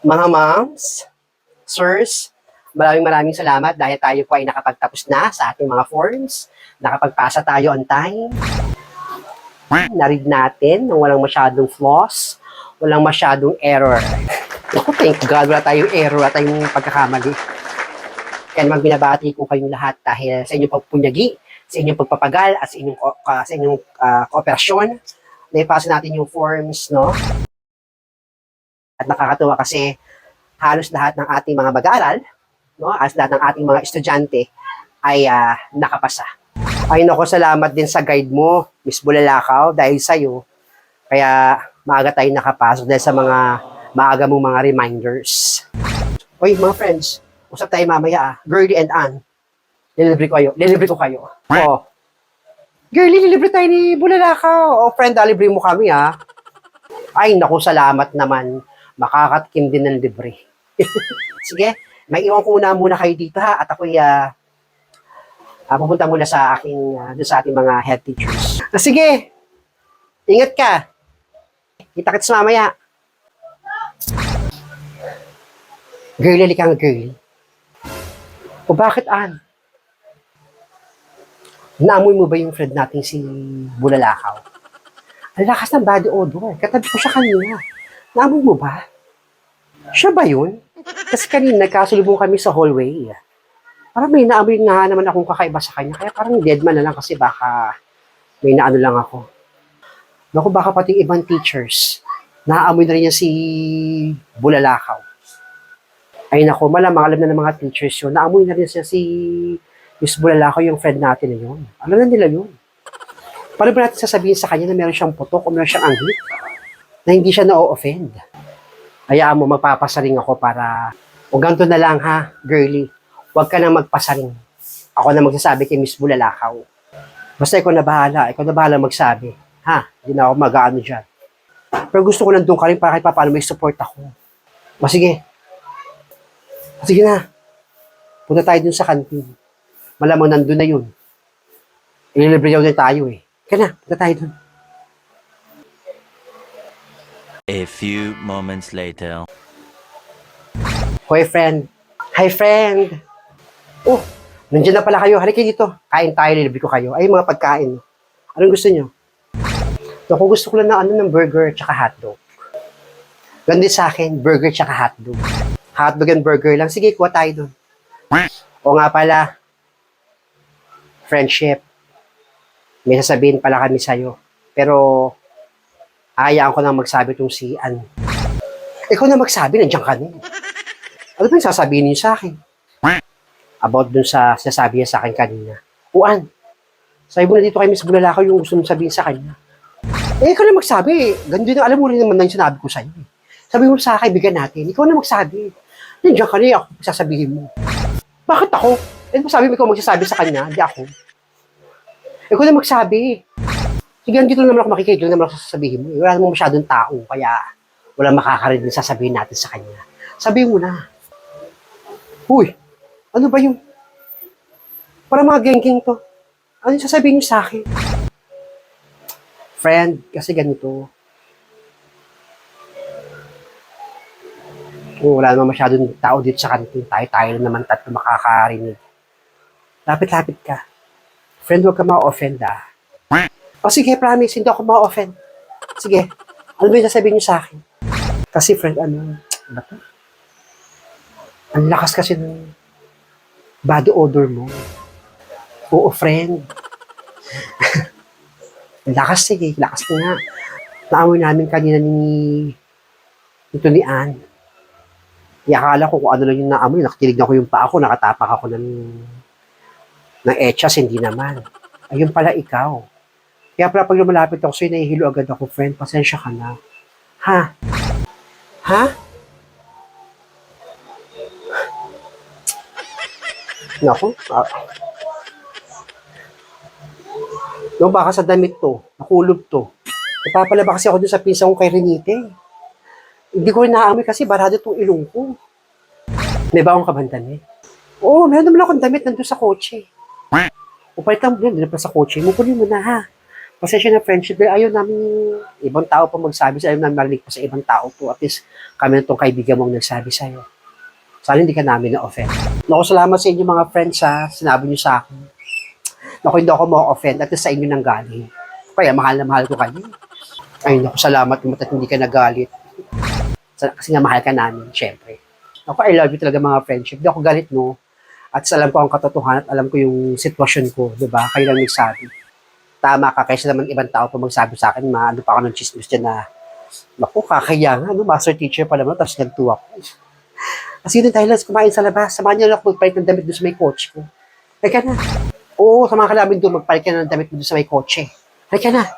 Mga moms, sirs, maraming salamat dahil tayo po ay nakapagtapos na sa ating mga forms. Nakapagpasa tayo on time. Naread natin nang walang masyadong flaws, walang masyadong error. Ako, thank God, wala tayong error, wala tayong pagkakamali. Kaya naman binabati ko kayong lahat dahil sa inyong pagpunyagi, sa inyong pagpapagal, at sa inyong kooperasyon. Naipasa natin yung forms, no? At nakakatuwa kasi halos lahat ng ating mga mag-aaral, no, halos lahat ng ating mga estudyante ay nakapasa. Ay nako, salamat din sa guide mo, Miss Bulalakaw, dahil sa'yo. Kaya maaga tayo nakapasok dahil sa mga maaga mong mga reminders. Oy, mga friends, usap tayo mamaya Girlie and Ann, lilibre ko kayo. Oh. Girlie, lilibre tayo ni Bulalakaw. Oh, friend, libre mo kami Ay naku, salamat naman. Makakatikim din ng libre. Sige, may iwan ko muna kayo dito at ako'y pupunta muna sa ating mga head teachers. Sige, ingat ka. Kita-kits mamaya. Girl, halika nga, girl. O bakit, Ann? Naamoy mo ba yung friend natin si Bulalakaw? Ang lakas ng body odor. Katabi ko siya kanina. Naamoy mo ba? Siya ba yun? Kasi kanina nagkasulubong kami sa hallway. Parang may naamoy nga naman akong kakaiba sa kanya. Kaya parang dead man na lang kasi baka may naano lang ako. Naku, baka pati ibang teachers, naaamoy na rin niya si Bulalakaw. Ay naku, malamang alam na ng mga teachers yun. Naamoy na rin siya si Miss Bulalakaw, yung friend natin na yun. Alam na nila yun. Paano ba natin sasabihin sa kanya na meron siyang putok o meron siyang anghit? Na hindi siya na-offend. Hayaan mo, magpapasaring ako para, o ganito na lang ha, girlie. Huwag ka na magpasaring. Ako na magsasabi kay Miss Bulalakaw. Basta ikaw na bahala magsabi. Ha, hindi na ako mag-aano dyan. Pero gusto ko nandun ka rin para kahit paano may support ako. O sige. Sige na. Punta tayo dun sa kantin. Malamang nandun na yun. Ililibre daw din tayo Kaya na, punta tayo dun. A few moments later. Hoy, friend. Hi, friend. Oh, nandiyan na pala kayo. Halika dito. Kain tayo, lilibre ko kayo. Ay, mga pagkain. Anong gusto nyo? Kung gusto ko lang ng burger tsaka hotdog. Ganda sa akin, burger tsaka hotdog. Hotdog and burger lang. Sige, kuha tayo dun. O nga pala, friendship. May sasabihin pala kami sa'yo. Pero, hayaan ko na magsabi itong si Ann. Ikaw na magsabi, nandiyan ka na. Ano ba yung sasabihin niyo sa akin? About dun sa sinasabi niya sa akin kanina. O Ann, sabi mo na dito kay Miss Bulalakaw yung gusto mong sabihin sa kanya. Ikaw na magsabi. Ganun din, alam mo rin naman na yung sinabi ko sa'yo. Sabi mo sa kaibigan natin, ikaw na magsabi. Nandiyan ka na ako sasabihin mo. Bakit ako? Sabi mo ikaw magsasabi sa kanya, hindi ako. Ikaw na magsabi. Sige, dito naman ako makikinig, naman ako sasabihin mo. Wala namang masyadong tao, kaya wala makakarinig na sasabihin natin sa kanya. Sabihin mo na. Uy, ano ba yung... Para mga geng-geng to. Ano yung sasabihin niyo sa akin? Friend, kasi ganito. Wala naman masyadong tao dito sa kantin. Tayo lang naman tatlo makakarinig. Lapit-lapit ka. Friend, huwag ka ma-offend O sige, promise, hindi ako ma-offend. Sige, ano ba yung sasabihin niyo sa akin? Kasi friend, ano ba to? Ang lakas kasi ng body odor mo. Oo, friend. Lakas, sige, lakas nga. Naamoy namin kanina ito ni Ann. Akala ko kung ano lang yung naamoy, nakikinig na ko yung paa ko, nakatapak ako ng etchas, hindi naman. Ayun pala ikaw. Kaya pala pag lumalapit ako sa'yo, nahihilo agad ako, friend. Pasensya ka na. Ha? Ha? Naku. No, baka sa damit to. Nakulog to. Napapalaba kasi ako dun sa pinsa kong kay Renite. Hindi ko rin naamoy kasi barado itong ilong ko. May baong ka bang damit? Oo, meron naman akong damit nandun sa kotse. Upalit lang mo yan, din pa sa kotse mo. Kunin mo na ha. Pasensya na friendship, dahil ayaw namin ibang tao pa magsabi sa ayaw namin marinig pa sa ibang tao po. At least kami na itong kaibigan mong nagsabi sa'yo. Sana hindi ka namin na-offend. Naku, salamat sa inyo mga friends ha. Sinabi niyo sa akin. Naku, hindi ako ma-offend at least sa inyo nang galing. Kaya mahal na mahal ko kayo. Ay, naku, salamat naman at hindi ka nagalit. Kasi nga mahal ka namin, syempre. Ako, I love you talaga mga friendship. Hindi ako galit, no? At alam ko ang katotohanan at alam ko yung sitwasyon ko, di ba? Kayo lang nagsabi. Tama ka, kaysa naman ibang tao pa magsabi sa akin, ano pa ako ng chismis dyan na, naku, kakaya nga, no? Master teacher pa naman, tapos nagtuwa ko. Kasi yun tayo lang kumain sa labas. Samahan niyo lang ako magpalit ng damit doon sa may coach ko. Halika na. Oo, samahan ka namin doon, magpalit ka na ng damit doon sa may kotse. Halika na.